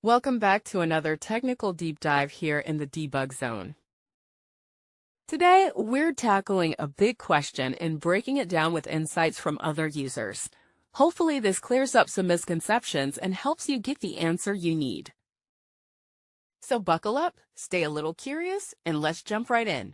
Welcome back to another technical deep dive here in the debug zone. Today, we're tackling a big question and breaking it down with insights from other users. Hopefully, this clears up some misconceptions and helps you get the answer you need. So buckle up, stay a little curious, and let's jump right in.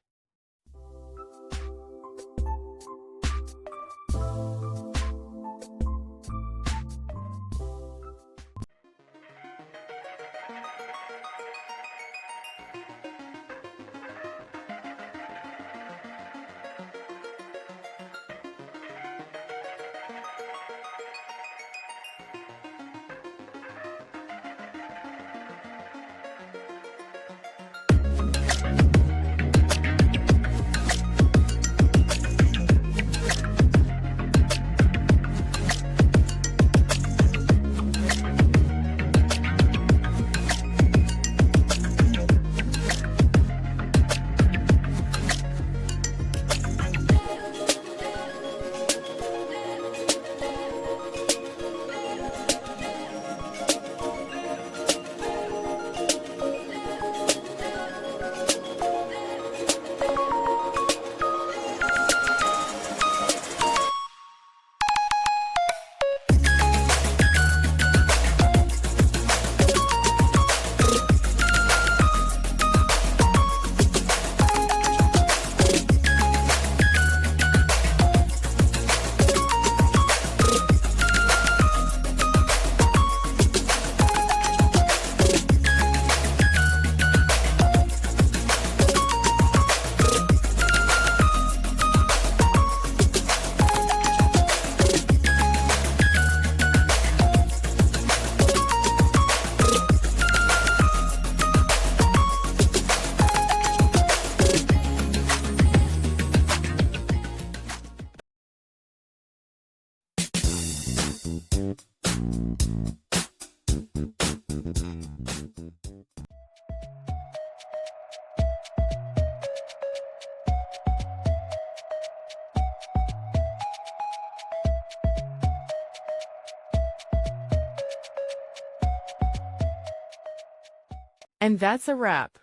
And that's a wrap.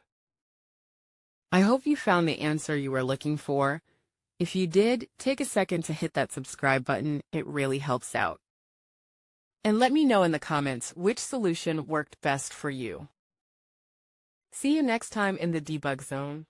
I hope you found the answer you were looking for. If you did, take a second to hit that subscribe button. It really helps out. And let me know in the comments which solution worked best for you. See you next time in the debug zone.